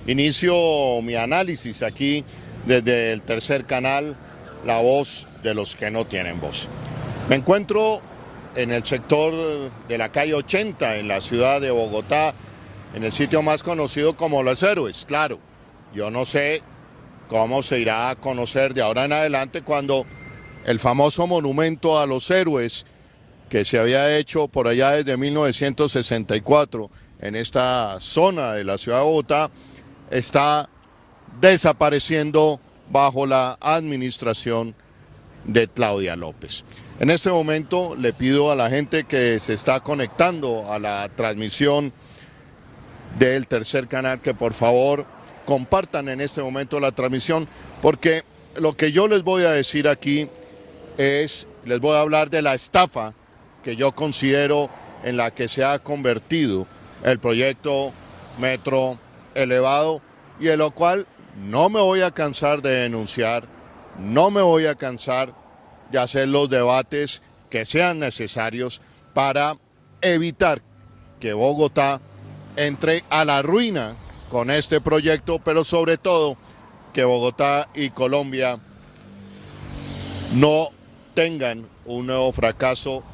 Inicio mi análisis aquí desde el Tercer Canal, la voz de los que no tienen voz. Me encuentro en el sector de la calle 80, en la ciudad de Bogotá, en el sitio más conocido como Los Héroes. Claro, yo no sé cómo se irá a conocer de ahora en adelante cuando el famoso monumento a los héroes que se había hecho por allá desde 1964 en esta zona de la ciudad de Bogotá está desapareciendo bajo la administración de Claudia López. En este momento le pido a la gente que se está conectando a la transmisión del Tercer Canal que por favor compartan en este momento la transmisión, porque lo que yo les voy a decir aquí les voy a hablar de la estafa que yo considero en la que se ha convertido el proyecto Metro Elevado, y de lo cual no me voy a cansar de denunciar, no me voy a cansar de hacer los debates que sean necesarios para evitar que Bogotá entre a la ruina con este proyecto, pero sobre todo que Bogotá y Colombia no tengan un nuevo fracaso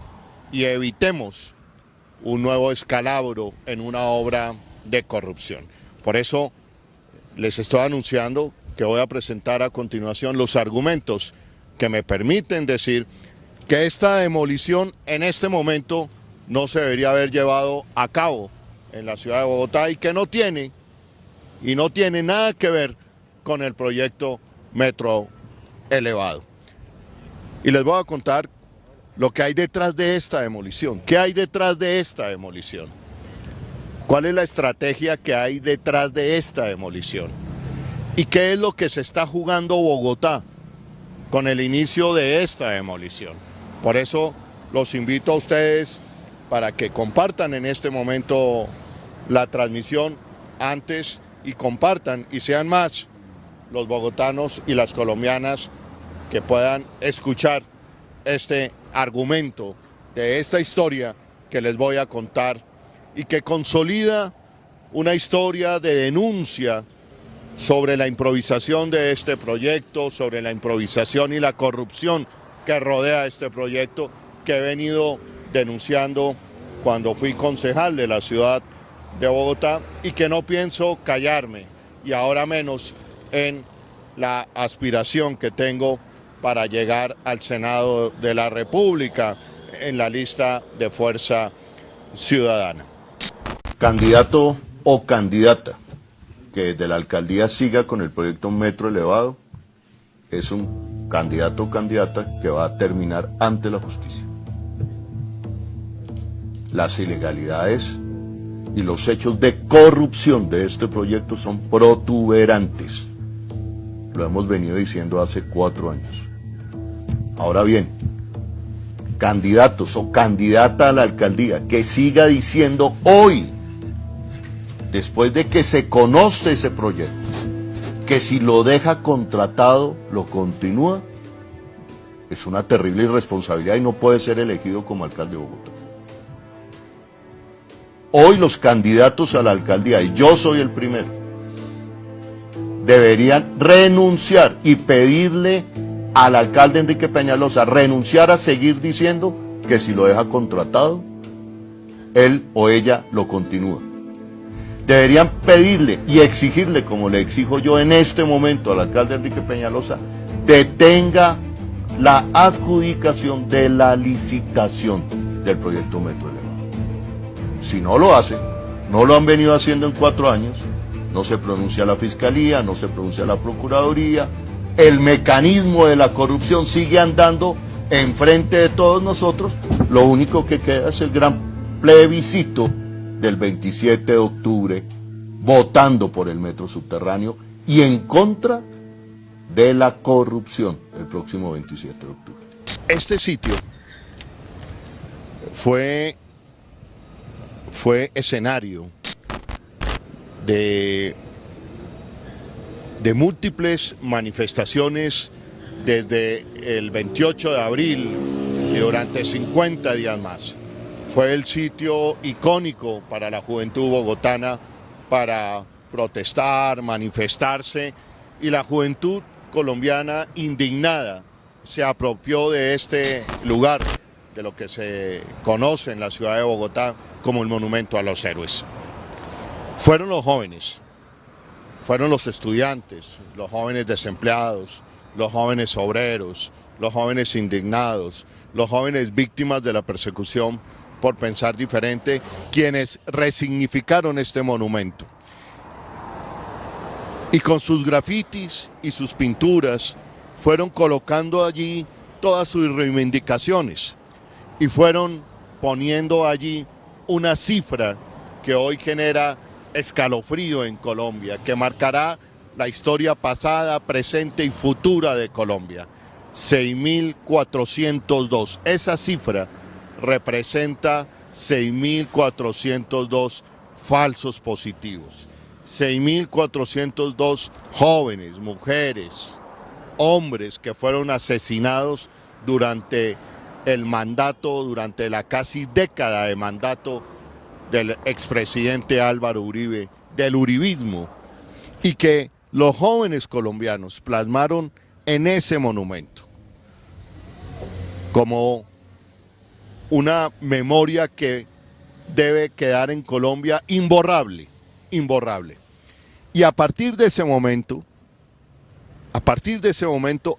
y evitemos un nuevo escalabro en una obra de corrupción. Por eso les estoy anunciando que voy a presentar a continuación los argumentos que me permiten decir que esta demolición en este momento no se debería haber llevado a cabo en la ciudad de Bogotá y que no tiene nada que ver con el proyecto Metro Elevado. Y les voy a contar lo que hay detrás de esta demolición. ¿Qué hay detrás de esta demolición? ¿Cuál es la estrategia que hay detrás de esta demolición? ¿Y qué es lo que se está jugando Bogotá con el inicio de esta demolición? Por eso los invito a ustedes para que compartan en este momento la transmisión antes y compartan y sean más los bogotanos y las colombianas que puedan escuchar este argumento de esta historia que les voy a contar y que consolida una historia de denuncia sobre la improvisación de este proyecto, sobre la improvisación y la corrupción que rodea este proyecto, que he venido denunciando cuando fui concejal de la ciudad de Bogotá y que no pienso callarme, y ahora menos en la aspiración que tengo para llegar al Senado de la República en la lista de Fuerza Ciudadana. Candidato o candidata que desde la alcaldía siga con el proyecto Metro Elevado es un candidato o candidata que va a terminar ante la justicia. Las ilegalidades y los hechos de corrupción de este proyecto son protuberantes. Lo hemos venido diciendo hace 4 años. Ahora bien, candidatos o candidata a la alcaldía que siga diciendo hoy, después de que se conoce ese proyecto, que si lo deja contratado, lo continúa, es una terrible irresponsabilidad y no puede ser elegido como alcalde de Bogotá. Hoy los candidatos a la alcaldía, y yo soy el primero, deberían renunciar y pedirle al alcalde Enrique Peñalosa renunciar a seguir diciendo que si lo deja contratado, él o ella lo continúa. Deberían pedirle y exigirle, como le exijo yo en este momento al alcalde Enrique Peñalosa, detenga la adjudicación de la licitación del proyecto Metro Elevado. Si no lo hace, no lo han venido haciendo en 4 años, no se pronuncia la Fiscalía, no se pronuncia la Procuraduría, el mecanismo de la corrupción sigue andando enfrente de todos nosotros, lo único que queda es el gran plebiscito del 27 de octubre, votando por el metro subterráneo y en contra de la corrupción el próximo 27 de octubre. Este sitio fue escenario de múltiples manifestaciones desde el 28 de abril y durante 50 días más. Fue el sitio icónico para la juventud bogotana para protestar, manifestarse, y la juventud colombiana indignada se apropió de este lugar, de lo que se conoce en la ciudad de Bogotá como el Monumento a los Héroes. Fueron los jóvenes, fueron los estudiantes, los jóvenes desempleados, los jóvenes obreros, los jóvenes indignados, los jóvenes víctimas de la persecución por pensar diferente, quienes resignificaron este monumento. Y con sus grafitis y sus pinturas fueron colocando allí todas sus reivindicaciones y fueron poniendo allí una cifra que hoy genera escalofrío en Colombia, que marcará la historia pasada, presente y futura de Colombia. 6.402. Esa cifra representa 6.402 falsos positivos. 6.402 jóvenes, mujeres, hombres que fueron asesinados durante el mandato, durante la casi década de mandato del expresidente Álvaro Uribe, del uribismo, y que los jóvenes colombianos plasmaron en ese monumento como una memoria que debe quedar en Colombia imborrable, imborrable. Y a partir de ese momento,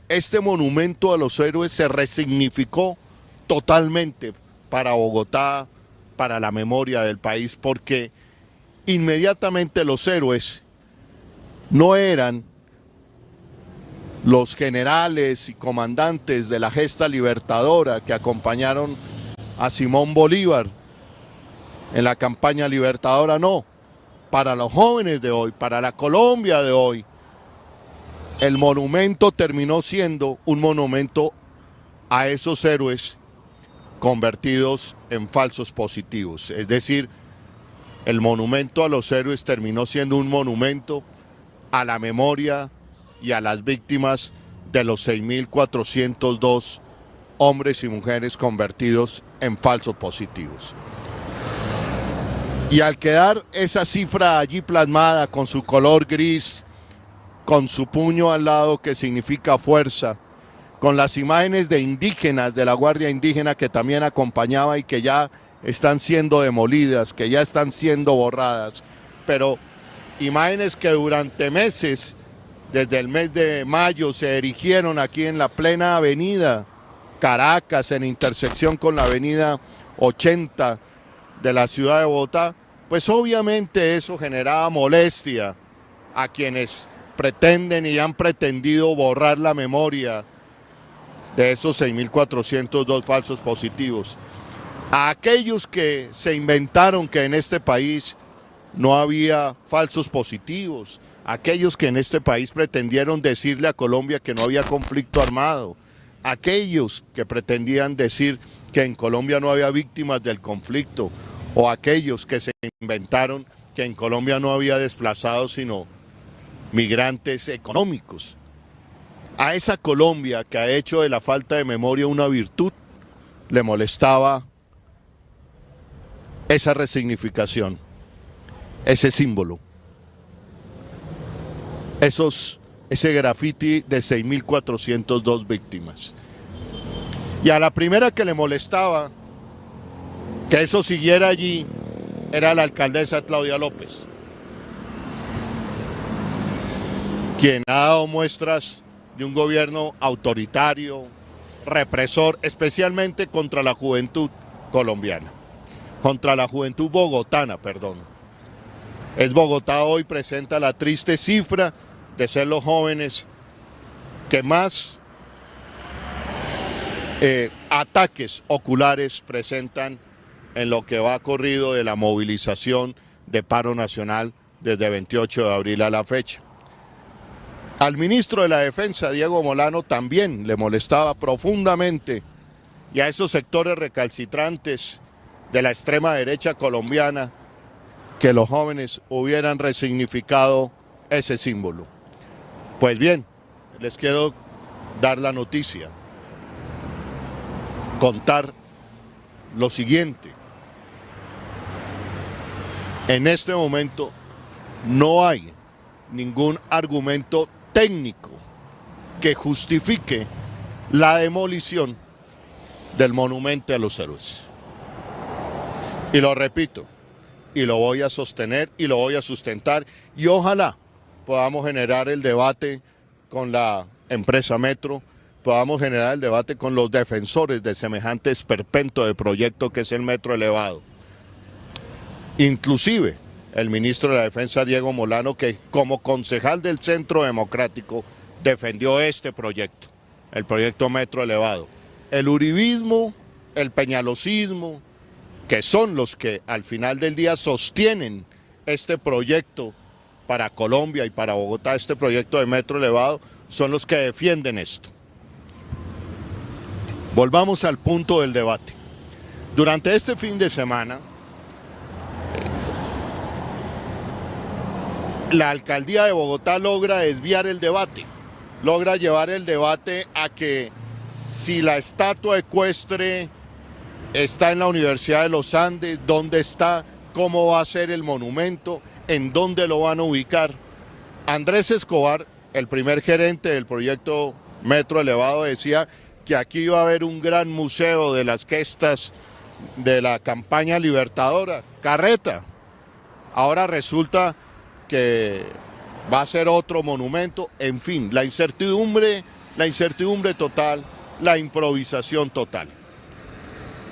este monumento a los héroes se resignificó totalmente para Bogotá, para la memoria del país, porque inmediatamente los héroes no eran los generales y comandantes de la gesta libertadora que acompañaron a Simón Bolívar en la campaña libertadora, no. Para los jóvenes de hoy, para la Colombia de hoy, el monumento terminó siendo un monumento a esos héroes convertidos en falsos positivos. Es decir, el monumento a los héroes terminó siendo un monumento a la memoria y a las víctimas de los 6.402 hombres y mujeres convertidos en falsos positivos. Y al quedar esa cifra allí plasmada con su color gris, con su puño al lado que significa fuerza, con las imágenes de indígenas, de la Guardia Indígena que también acompañaba y que ya están siendo demolidas, que ya están siendo borradas, pero imágenes que durante meses, desde el mes de mayo, se erigieron aquí en la plena avenida Caracas, en intersección con la avenida 80 de la ciudad de Bogotá, pues obviamente eso generaba molestia a quienes pretenden y han pretendido borrar la memoria de esos 6.402 falsos positivos. A aquellos que se inventaron que en este país no había falsos positivos, aquellos que en este país pretendieron decirle a Colombia que no había conflicto armado, aquellos que pretendían decir que en Colombia no había víctimas del conflicto, o aquellos que se inventaron que en Colombia no había desplazados sino migrantes económicos. A esa Colombia que ha hecho de la falta de memoria una virtud, le molestaba esa resignificación, ese símbolo, ese grafiti de 6.402 víctimas. Y a la primera que le molestaba que eso siguiera allí era la alcaldesa Claudia López, quien ha dado muestras de un gobierno autoritario, represor, especialmente contra la juventud colombiana, contra la juventud bogotana, perdón. Bogotá hoy presenta la triste cifra de ser los jóvenes que más ataques oculares presentan en lo que va corrido de la movilización de paro nacional desde 28 de abril a la fecha. Al ministro de la Defensa, Diego Molano, también le molestaba profundamente, y a esos sectores recalcitrantes de la extrema derecha colombiana, que los jóvenes hubieran resignificado ese símbolo. Pues bien, les quiero dar la noticia, contar lo siguiente. En este momento no hay ningún argumento técnico que justifique la demolición del monumento a los héroes. Y lo repito, y lo voy a sostener y lo voy a sustentar, y ojalá podamos generar el debate con la empresa Metro, podamos generar el debate con los defensores de semejante esperpento de proyecto que es el metro elevado. Inclusive el ministro de la Defensa, Diego Molano, que como concejal del Centro Democrático defendió este proyecto, el proyecto metro elevado. El uribismo, el peñalosismo, que son los que al final del día sostienen este proyecto para Colombia y para Bogotá, este proyecto de metro elevado, son los que defienden esto. Volvamos al punto del debate. Durante este fin de semana, la alcaldía de Bogotá logra desviar el debate, logra llevar el debate a que si la estatua ecuestre está en la Universidad de los Andes, dónde está, cómo va a ser el monumento, en dónde lo van a ubicar. Andrés Escobar, el primer gerente del proyecto Metro Elevado, decía que aquí iba a haber un gran museo de las gestas de la campaña libertadora, carreta. Ahora resulta que va a ser otro monumento, en fin, la incertidumbre total, la improvisación total.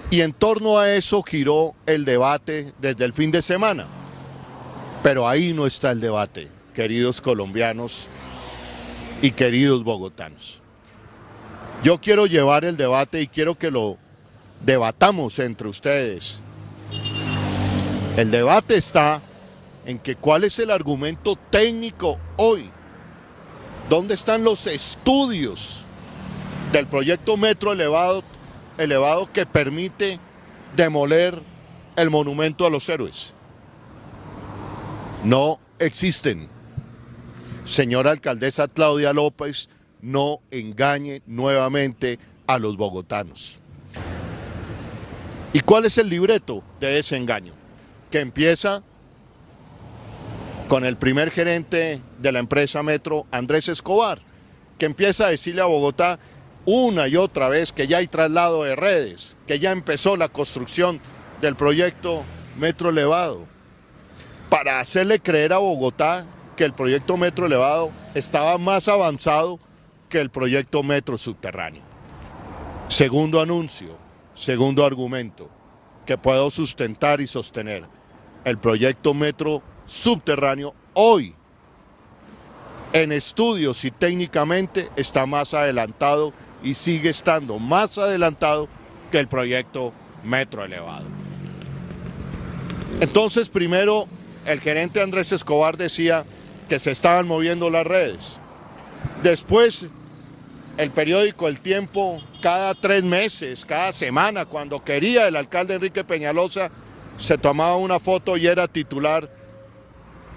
Y en torno a eso giró el debate desde el fin de semana. Pero ahí no está el debate, queridos colombianos y queridos bogotanos. Yo quiero llevar el debate y quiero que lo debatamos entre ustedes. El debate está en que cuál es el argumento técnico hoy. ¿Dónde están los estudios del proyecto metro elevado que permite demoler el monumento a los héroes? No existen. Señora alcaldesa Claudia López, no engañe nuevamente a los bogotanos. ¿Y cuál es el libreto de ese engaño? Que empieza con el primer gerente de la empresa Metro, Andrés Escobar, que empieza a decirle a Bogotá una y otra vez que ya hay traslado de redes, que ya empezó la construcción del proyecto Metro Elevado, para hacerle creer a Bogotá que el proyecto Metro Elevado estaba más avanzado que el proyecto Metro Subterráneo. Segundo anuncio, segundo argumento que puedo sustentar y sostener: el proyecto Metro Subterráneo hoy, en estudios y técnicamente, está más adelantado y sigue estando más adelantado que el proyecto Metro Elevado. Entonces, primero, el gerente Andrés Escobar decía que se estaban moviendo las redes. Después, el periódico El Tiempo, cada 3 meses, cada semana, cuando quería el alcalde Enrique Peñalosa, se tomaba una foto y era titular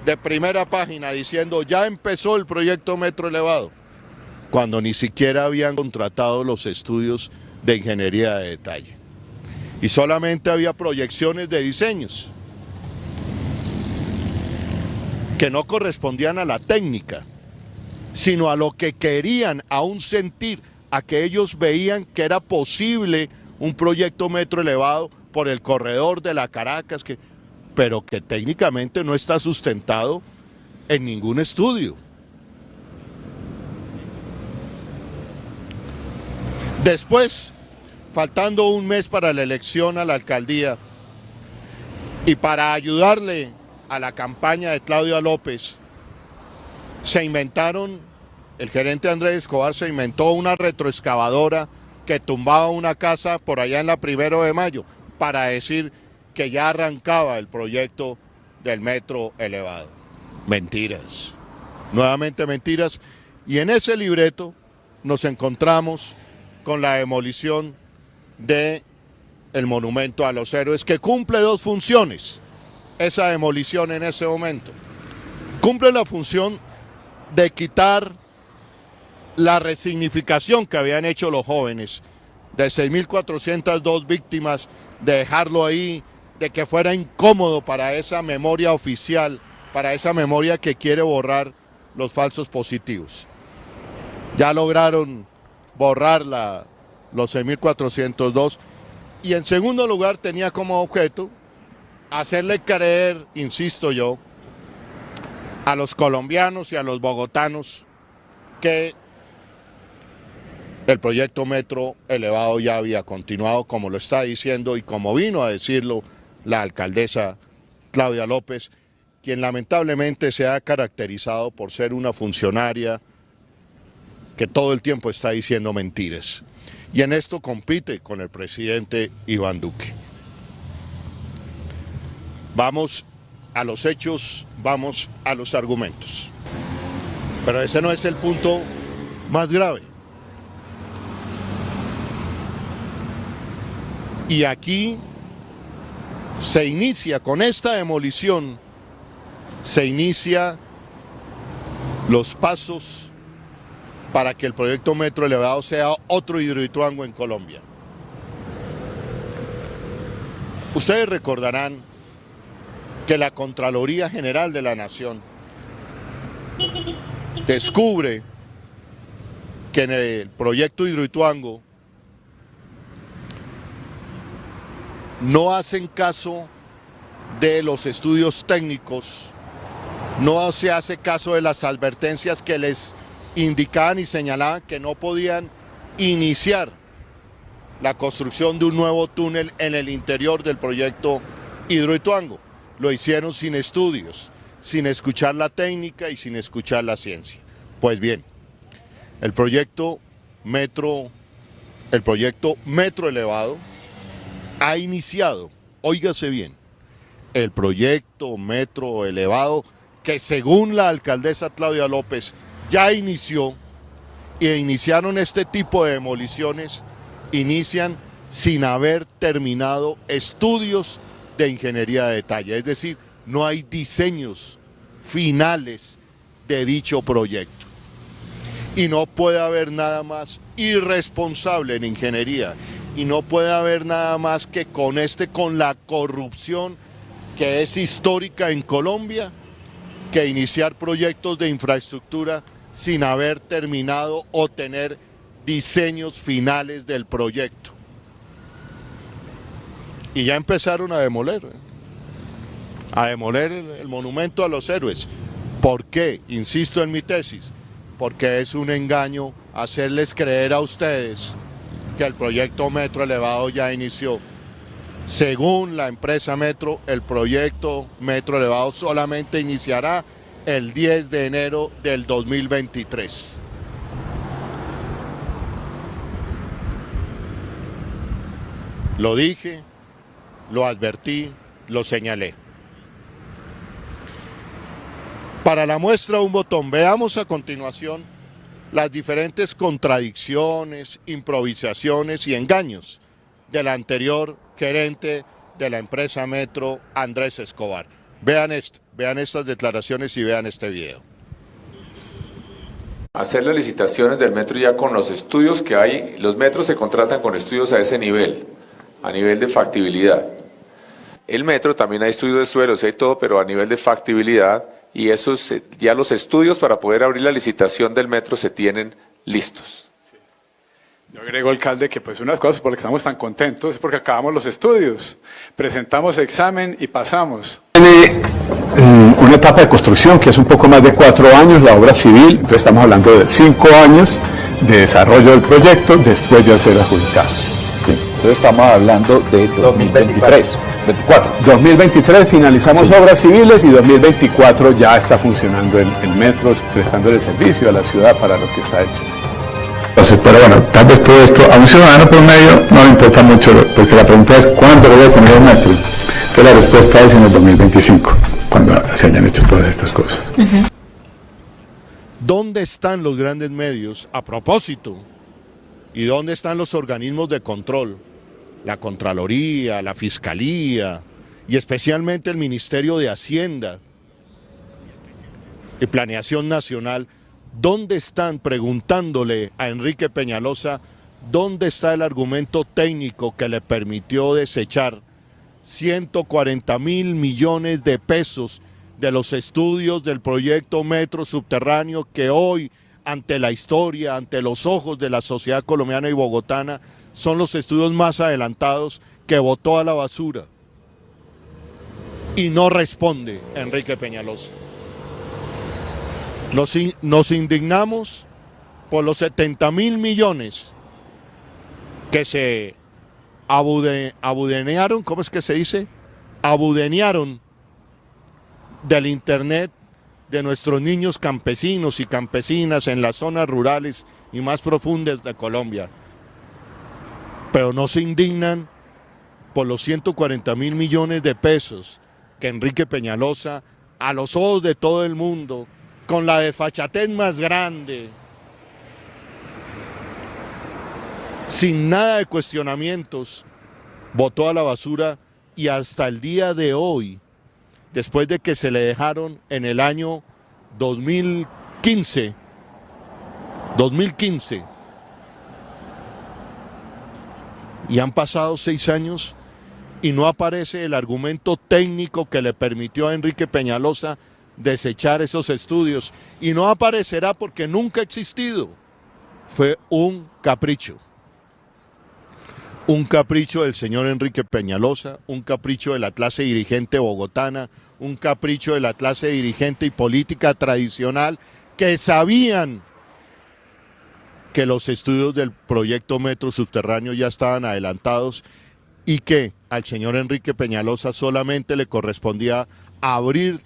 de primera página diciendo ya empezó el proyecto Metro Elevado, cuando ni siquiera habían contratado los estudios de ingeniería de detalle. Y solamente había proyecciones de diseños que no correspondían a la técnica, sino a lo que querían, a un sentir, a que ellos veían que era posible un proyecto Metro Elevado por el corredor de la Caracas, pero que técnicamente no está sustentado en ningún estudio. Después, faltando un mes para la elección a la alcaldía y para ayudarle a la campaña de Claudia López, el gerente Andrés Escobar se inventó una retroexcavadora que tumbaba una casa por allá en la 1 de Mayo para decir que ya arrancaba el proyecto del metro elevado. Mentiras, nuevamente mentiras. Y en ese libreto nos encontramos con la demolición del monumento a los héroes, que cumple 2 funciones. Esa demolición en ese momento cumple la función de quitar la resignificación que habían hecho los jóvenes de 6.402 víctimas, de dejarlo ahí, de que fuera incómodo para esa memoria oficial para esa memoria que quiere borrar los falsos positivos. Ya lograron borrar los 6.402 y en segundo lugar tenía como objeto hacerle creer, insisto yo, a los colombianos y a los bogotanos que el proyecto Metro Elevado ya había continuado, como lo está diciendo y como vino a decirlo la alcaldesa Claudia López, quien lamentablemente se ha caracterizado por ser una funcionaria que todo el tiempo está diciendo mentiras. Y en esto compite con el presidente Iván Duque. Vamos a los hechos, vamos a los argumentos. Pero ese no es el punto más grave. Y aquí se inicia, con esta demolición, se inicia los pasos para que el proyecto Metro Elevado sea otro Hidroituango en Colombia. Ustedes recordarán que la Contraloría General de la Nación descubre que en el proyecto Hidroituango no hacen caso de los estudios técnicos, no se hace caso de las advertencias que les indicaban y señalaban que no podían iniciar la construcción de un nuevo túnel en el interior del proyecto Hidroituango. Lo hicieron sin estudios, sin escuchar la técnica y sin escuchar la ciencia. Pues bien, el proyecto Metro Elevado ha iniciado, óigase bien, el proyecto Metro Elevado que según la alcaldesa Claudia López ya inició e iniciaron este tipo de demoliciones, inician sin haber terminado estudios de ingeniería de detalle, es decir, no hay diseños finales de dicho proyecto. Y no puede haber nada más irresponsable en ingeniería, y no puede haber nada más que con la corrupción que es histórica en Colombia, que iniciar proyectos de infraestructura sin haber terminado o tener diseños finales del proyecto. Y ya empezaron a demoler el monumento a los héroes. ¿Por qué? Insisto en mi tesis, porque es un engaño hacerles creer a ustedes que el proyecto Metro Elevado ya inició. Según la empresa Metro, el proyecto Metro Elevado solamente iniciará el 10 de enero del 2023. Lo dije, lo advertí, lo señalé. Para la muestra un botón, veamos a continuación las diferentes contradicciones, improvisaciones y engaños del anterior gerente de la empresa Metro, Andrés Escobar. Vean esto, vean estas declaraciones y vean este video. Hacer las licitaciones del metro ya con los estudios que hay, los metros se contratan con estudios a ese nivel, a nivel de factibilidad. El metro también hay estudios de suelos, hay todo, pero a nivel de factibilidad, y esos, ya los estudios para poder abrir la licitación del metro se tienen listos. Yo agrego, alcalde, que pues una de las cosas por las que estamos tan contentos es porque acabamos los estudios, presentamos examen y pasamos. Tiene una etapa de construcción que es un poco más de 4 años, la obra civil, entonces estamos hablando de 5 años de desarrollo del proyecto después de ser adjudicado. Sí. Entonces estamos hablando de 2023. 2023 finalizamos obras civiles y 2024 ya está funcionando el metro, prestándole el servicio a la ciudad para lo que está hecho. Entonces, pero bueno, tal vez todo esto a un ciudadano por medio no le importa mucho, porque la pregunta es ¿cuándo lo voy a tener el metro? Entonces la respuesta es en el 2025, cuando se hayan hecho todas estas cosas. ¿Dónde están los grandes medios a propósito? ¿Y dónde están los organismos de control? La Contraloría, la Fiscalía y especialmente el Ministerio de Hacienda y Planeación Nacional. ¿Dónde están preguntándole a Enrique Peñalosa dónde está el argumento técnico que le permitió desechar 140.000 millones de pesos de los estudios del proyecto Metro Subterráneo que hoy, ante la historia, ante los ojos de la sociedad colombiana y bogotana, son los estudios más adelantados, que botó a la basura. Y no responde Enrique Peñalosa. Nos indignamos por los 70.000 millones que se abudenearon, ¿cómo es que se dice? Abudenearon del internet de nuestros niños campesinos y campesinas en las zonas rurales y más profundas de Colombia. Pero no se indignan por los 140.000 millones de pesos que Enrique Peñalosa, a los ojos de todo el mundo, con la desfachatez más grande, sin nada de cuestionamientos, botó a la basura, y hasta el día de hoy, después de que se le dejaron en el año 2015, y han pasado 6 años y no aparece el argumento técnico que le permitió a Enrique Peñalosa desechar esos estudios, y no aparecerá porque nunca ha existido. Fue un capricho del señor Enrique Peñalosa, un capricho de la clase dirigente bogotana, un capricho de la clase dirigente y política tradicional, que sabían que los estudios del proyecto Metro Subterráneo ya estaban adelantados y que al señor Enrique Peñalosa solamente le correspondía abrir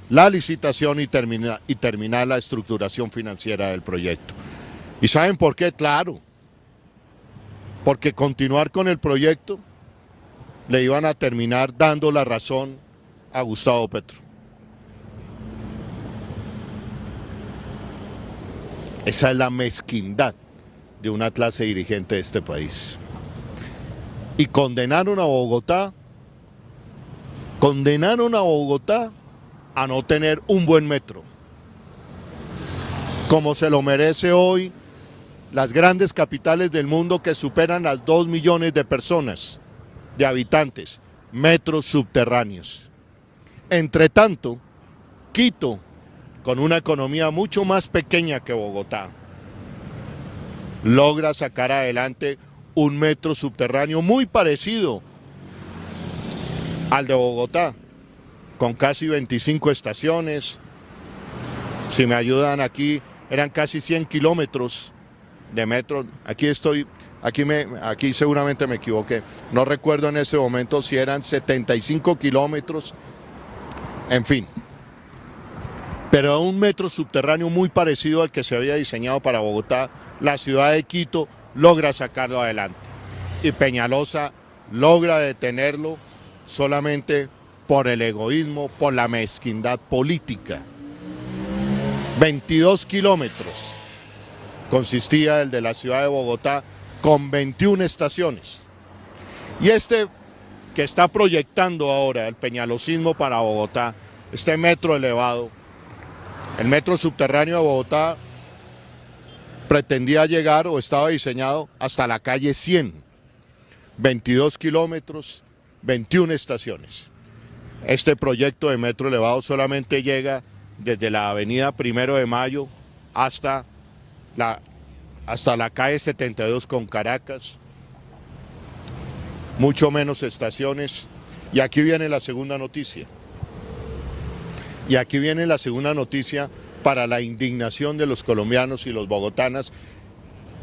la licitación y terminar la estructuración financiera del proyecto. ¿Y saben por qué? Claro, porque continuar con el proyecto le iban a terminar dando la razón a Gustavo Petro. Esa es la mezquindad de una clase dirigente de este país. Y condenaron a Bogotá a no tener un buen metro, como se lo merece hoy las grandes capitales del mundo que superan las 2 millones de personas, de habitantes, metros subterráneos. Entre tanto, Quito, con una economía mucho más pequeña que Bogotá, logra sacar adelante un metro subterráneo muy parecido al de Bogotá, con casi 25 estaciones. Si me ayudan aquí, eran casi 100 kilómetros de metro. Aquí seguramente me equivoqué. No recuerdo en ese momento si eran 75 kilómetros. En fin. Pero un metro subterráneo muy parecido al que se había diseñado para Bogotá, la ciudad de Quito logra sacarlo adelante. Y Peñalosa logra detenerlo solamente por el egoísmo, por la mezquindad política. 22 kilómetros consistía el de la ciudad de Bogotá, con 21 estaciones. Y este que está proyectando ahora el peñalosismo para Bogotá, este metro elevado, el metro subterráneo de Bogotá, pretendía llegar o estaba diseñado hasta la calle 100. 22 kilómetros, 21 estaciones. Este proyecto de metro elevado solamente llega desde la avenida 1 de Mayo hasta la calle 72 con Caracas, mucho menos estaciones. Y aquí viene la segunda noticia. Para la indignación de los colombianos y los bogotanas,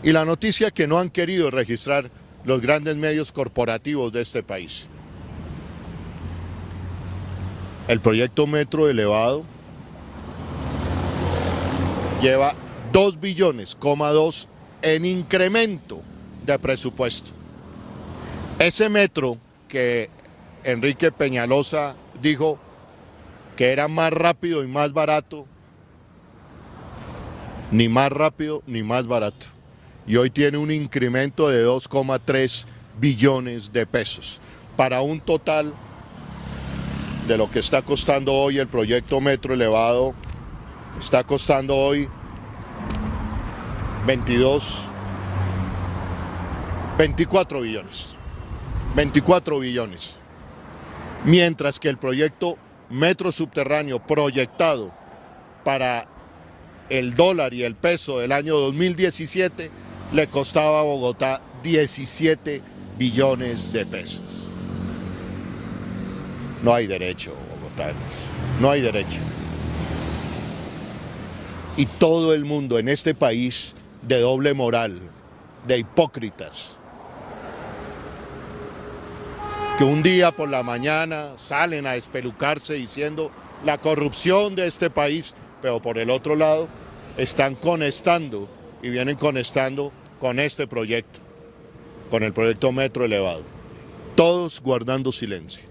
y la noticia que no han querido registrar los grandes medios corporativos de este país. El proyecto Metro elevado lleva 2,2 billones en incremento de presupuesto. Ese metro que Enrique Peñalosa dijo que era más rápido y más barato, ni más rápido ni más barato, y hoy tiene un incremento de 2,3 billones de pesos, para un total de lo que está costando hoy el proyecto Metro elevado. Está costando hoy 24 billones. Mientras que el proyecto metro subterráneo proyectado para el dólar y el peso del año 2017 le costaba a Bogotá 17 billones de pesos. No hay derecho, bogotanos, no hay derecho. Y todo el mundo en este país de doble moral, de hipócritas, que un día por la mañana salen a espelucarse diciendo la corrupción de este país, pero por el otro lado están conectando y vienen conectando con este proyecto, con el proyecto Metro Elevado, todos guardando silencio.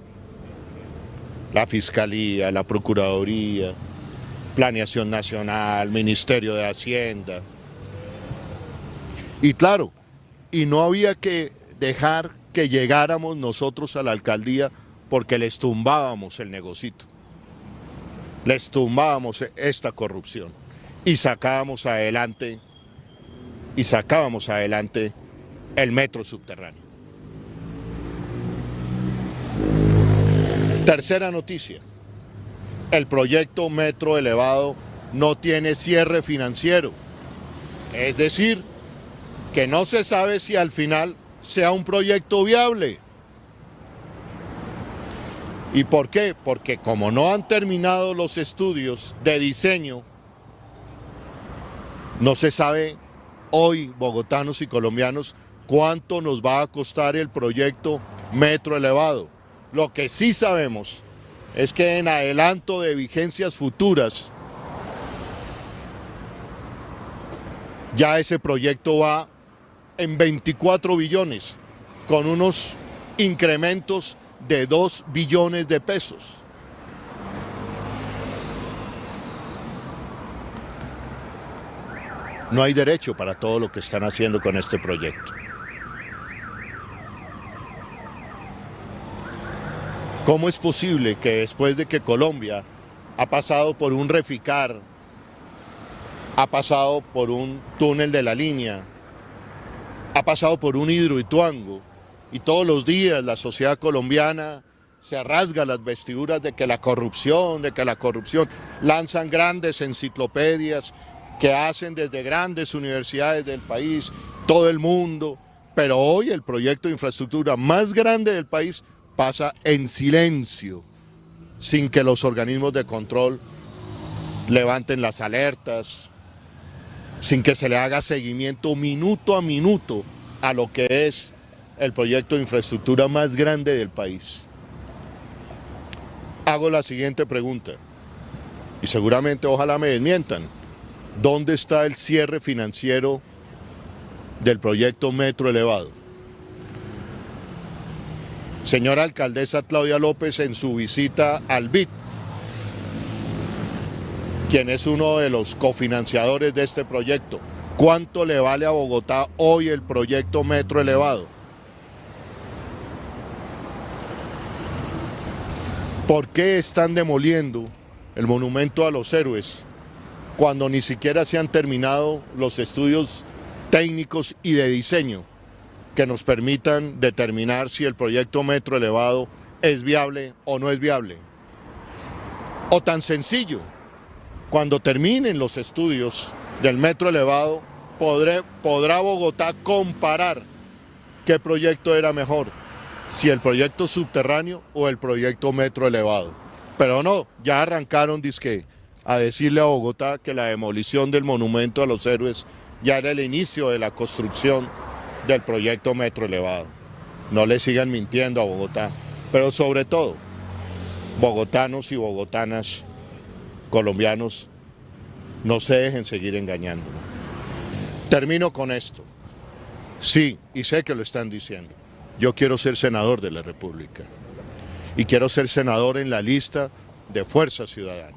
La Fiscalía, la Procuraduría, Planeación Nacional, Ministerio de Hacienda. Y claro, y no había que dejar que llegáramos nosotros a la alcaldía porque les tumbábamos el negocito, les tumbábamos esta corrupción y sacábamos adelante el metro subterráneo. Tercera noticia, el proyecto Metro Elevado no tiene cierre financiero, es decir, que no se sabe si al final sea un proyecto viable. ¿Y por qué? Porque como no han terminado los estudios de diseño, no se sabe hoy, bogotanos y colombianos, cuánto nos va a costar el proyecto Metro Elevado. Lo que sí sabemos es que en adelanto de vigencias futuras, ya ese proyecto va en 24 billones, con unos incrementos de 2 billones de pesos. No hay derecho para todo lo que están haciendo con este proyecto. ¿Cómo es posible que después de que Colombia ha pasado por un Reficar, ha pasado por un túnel de la línea, ha pasado por un Hidroituango, y todos los días la sociedad colombiana se rasga las vestiduras de que la corrupción, lanzan grandes enciclopedias que hacen desde grandes universidades del país, todo el mundo, pero hoy el proyecto de infraestructura más grande del país pasa en silencio, sin que los organismos de control levanten las alertas, sin que se le haga seguimiento minuto a minuto a lo que es el proyecto de infraestructura más grande del país. Hago la siguiente pregunta, y seguramente ojalá me desmientan. ¿Dónde está el cierre financiero del proyecto Metro Elevado? Señora alcaldesa Claudia López, en su visita al BID, quien es uno de los cofinanciadores de este proyecto, ¿cuánto le vale a Bogotá hoy el proyecto Metro Elevado? ¿Por qué están demoliendo el monumento a los héroes cuando ni siquiera se han terminado los estudios técnicos y de diseño que nos permitan determinar si el proyecto Metro Elevado es viable o no es viable? O tan sencillo, cuando terminen los estudios del Metro Elevado, podrá Bogotá comparar qué proyecto era mejor, si el proyecto subterráneo o el proyecto Metro Elevado. Pero no, ya arrancaron dizque a decirle a Bogotá que la demolición del monumento a los héroes ya era el inicio de la construcción del proyecto Metro Elevado. No le sigan mintiendo a Bogotá, pero sobre todo, bogotanos y bogotanas, colombianos, no se dejen seguir engañando. Termino con esto. Sí, y sé que lo están diciendo. Yo quiero ser senador de la República y quiero ser senador en la lista de Fuerza Ciudadana.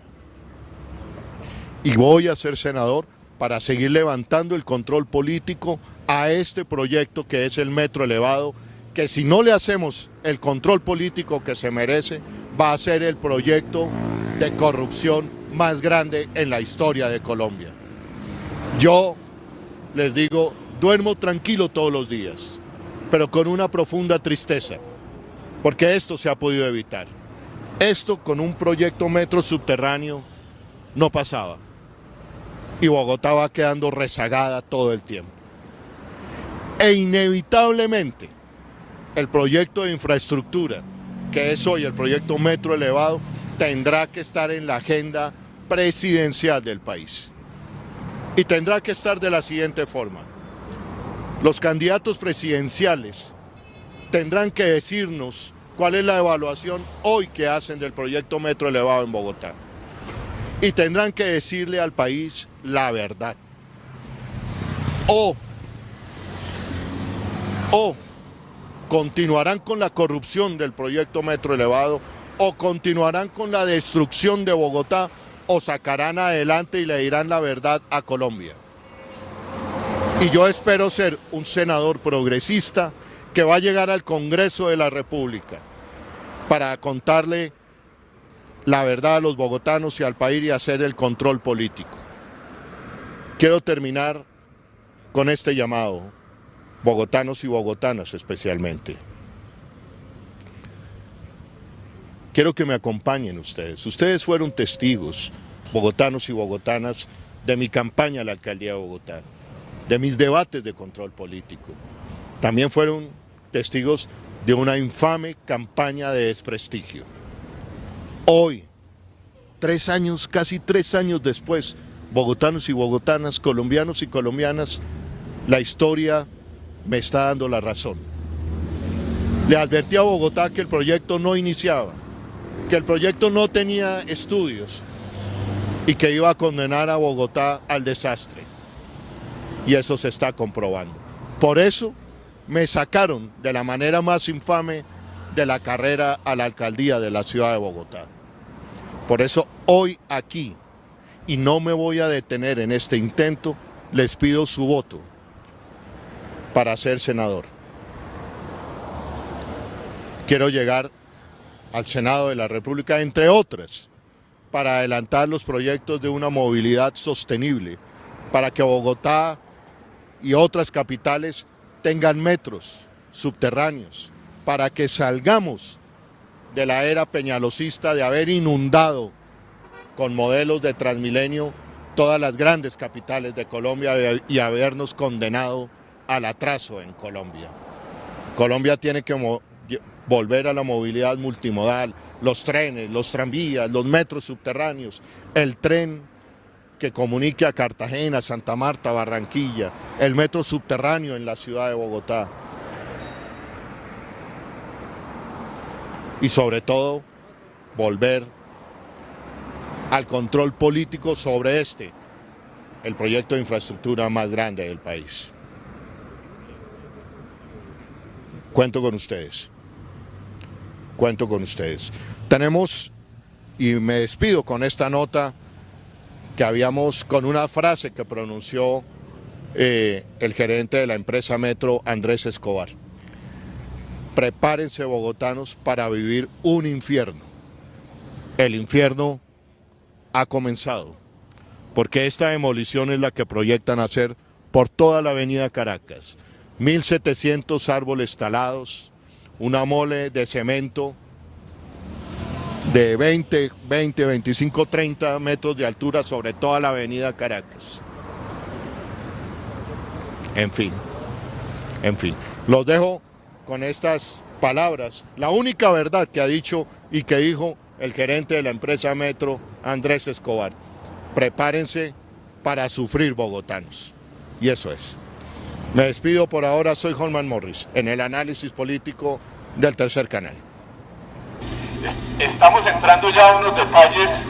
Y voy a ser senador para seguir levantando el control político a este proyecto que es el Metro Elevado, que si no le hacemos el control político que se merece, va a ser el proyecto de corrupción más grande en la historia de Colombia. Yo les digo, duermo tranquilo todos los días, pero con una profunda tristeza, porque esto se ha podido evitar. Esto con un proyecto metro subterráneo no pasaba. Y Bogotá va quedando rezagada todo el tiempo. E inevitablemente el proyecto de infraestructura, que es hoy el proyecto Metro Elevado, tendrá que estar en la agenda presidencial del país. Y tendrá que estar de la siguiente forma. Los candidatos presidenciales tendrán que decirnos cuál es la evaluación hoy que hacen del proyecto Metro Elevado en Bogotá. Y tendrán que decirle al país la verdad. O continuarán con la corrupción del proyecto Metro Elevado, o continuarán con la destrucción de Bogotá, o sacarán adelante y le dirán la verdad a Colombia. Y yo espero ser un senador progresista que va a llegar al Congreso de la República para contarle la verdad a los bogotanos y al país y hacer el control político. Quiero terminar con este llamado, bogotanos y bogotanas especialmente. Quiero que me acompañen ustedes. Ustedes fueron testigos, bogotanos y bogotanas, de mi campaña a la alcaldía de Bogotá, de mis debates de control político. También fueron testigos de una infame campaña de desprestigio. Hoy, 3 años, casi 3 años después, bogotanos y bogotanas, colombianos y colombianas, la historia me está dando la razón. Le advertí a Bogotá que el proyecto no iniciaba, que el proyecto no tenía estudios y que iba a condenar a Bogotá al desastre. Y eso se está comprobando. Por eso me sacaron de la manera más infame de la carrera a la alcaldía de la ciudad de Bogotá. Por eso hoy aquí, y no me voy a detener en este intento, les pido su voto para ser senador. Quiero llegar al Senado de la República, entre otras, para adelantar los proyectos de una movilidad sostenible, para que Bogotá y otras capitales tengan metros subterráneos, para que salgamos de la era peñalosista de haber inundado con modelos de Transmilenio todas las grandes capitales de Colombia y habernos condenado al atraso en Colombia. Colombia tiene que volver a la movilidad multimodal, los trenes, los tranvías, los metros subterráneos, el tren que comunique a Cartagena, Santa Marta, Barranquilla, el metro subterráneo en la ciudad de Bogotá. Y sobre todo, volver al control político sobre el proyecto de infraestructura más grande del país. Cuento con ustedes. Cuento con ustedes. Tenemos, y me despido con esta nota, con una frase que pronunció el gerente de la empresa Metro, Andrés Escobar. Prepárense, bogotanos, para vivir un infierno. El infierno ha comenzado, porque esta demolición es la que proyectan hacer por toda la avenida Caracas. 1.700 árboles talados, una mole de cemento de 20, 25, 30 metros de altura sobre toda la avenida Caracas. En fin, los dejo con estas palabras, la única verdad que ha dicho y que dijo el gerente de la empresa Metro, Andrés Escobar. Prepárense para sufrir, bogotanos. Y eso es. Me despido por ahora, soy Holman Morris, en el análisis político del Tercer Canal. Estamos entrando ya a unos detalles,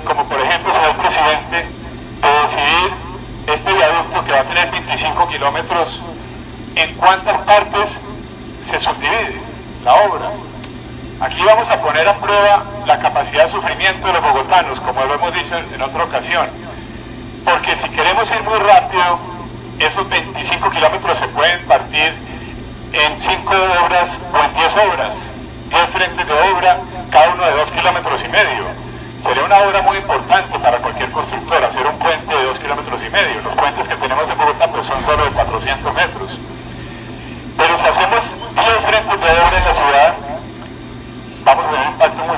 como por ejemplo, señor presidente, de decidir este viaducto que va a tener 25 kilómetros, en cuántas partes se subdivide la obra. Aquí vamos a poner a prueba la capacidad de sufrimiento de los bogotanos, como lo hemos dicho en otra ocasión, porque si queremos ir muy rápido, esos 25 kilómetros se pueden partir en 5 obras o en 10 obras, 10 frentes de obra, cada uno de 2,5 kilómetros. Sería una obra muy importante para cualquier constructor, hacer un puente de 2,5 kilómetros. Los puentes que tenemos en Bogotá pues son solo de 400 metros. Pero si hacemos 10 frentes de obra en la ciudad, vamos a tener un impacto muy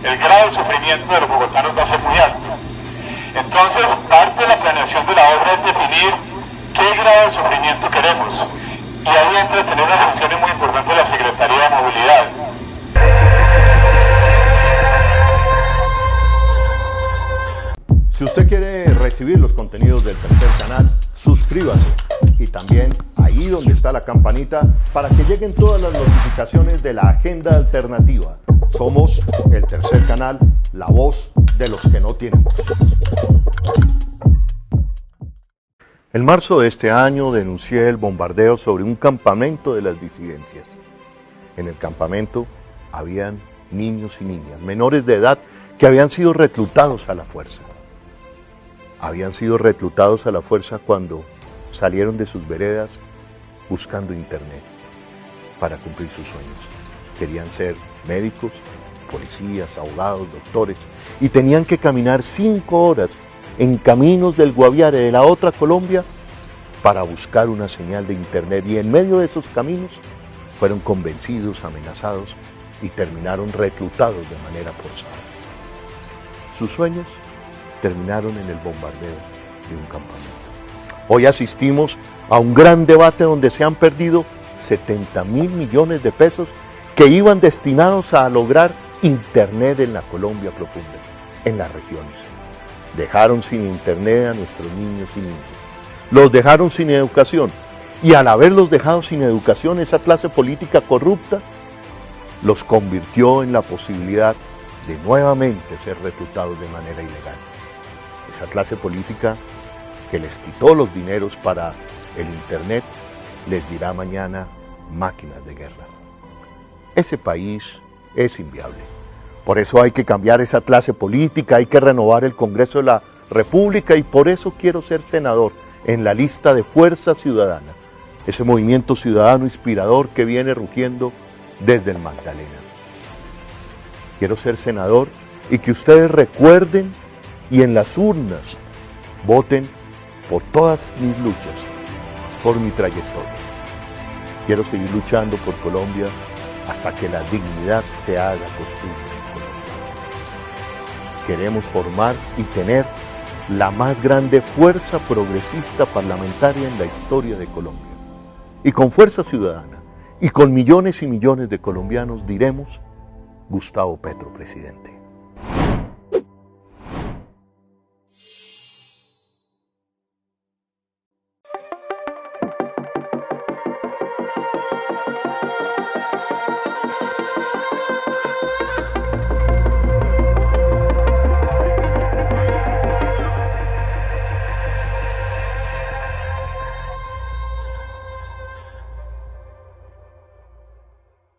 el grado de sufrimiento de los bogotanos va a ser muy alto. Entonces, parte de la planeación de la obra es definir qué grado de sufrimiento queremos. Y ahí entra a tener una función muy importante de la Secretaría de Movilidad. Si usted quiere recibir los contenidos del Tercer Canal, suscríbase y también ahí donde está la campanita para que lleguen todas las notificaciones de la agenda alternativa. Somos el Tercer Canal, la voz de los que no tienen voz. En marzo de este año denuncié el bombardeo sobre un campamento de las disidencias. En el campamento habían niños y niñas, menores de edad, que habían sido reclutados a la fuerza. Habían sido reclutados a la fuerza cuando salieron de sus veredas buscando internet para cumplir sus sueños. Querían ser médicos, policías, abogados, doctores, y tenían que caminar 5 horas en caminos del Guaviare, de la otra Colombia, para buscar una señal de internet. Y en medio de esos caminos fueron convencidos, amenazados y terminaron reclutados de manera forzada. Sus sueños terminaron en el bombardeo de un campamento. Hoy asistimos a un gran debate donde se han perdido 70.000 millones de pesos que iban destinados a lograr internet en la Colombia profunda, en las regiones. Dejaron sin internet a nuestros niños y niñas. Los dejaron sin educación. Y al haberlos dejado sin educación, esa clase política corrupta los convirtió en la posibilidad de nuevamente ser reclutados de manera ilegal. Esa clase política que les quitó los dineros para el internet les dirá mañana máquinas de guerra. Ese país es inviable. Por eso hay que cambiar esa clase política, hay que renovar el Congreso de la República y por eso quiero ser senador en la lista de Fuerza Ciudadana, ese movimiento ciudadano inspirador que viene rugiendo desde el Magdalena. Quiero ser senador y que ustedes recuerden y en las urnas voten por todas mis luchas, por mi trayectoria. Quiero seguir luchando por Colombia hasta que la dignidad se haga costumbre en Colombia. Queremos formar y tener la más grande fuerza progresista parlamentaria en la historia de Colombia. Y con Fuerza Ciudadana y con millones y millones de colombianos diremos: Gustavo Petro, presidente.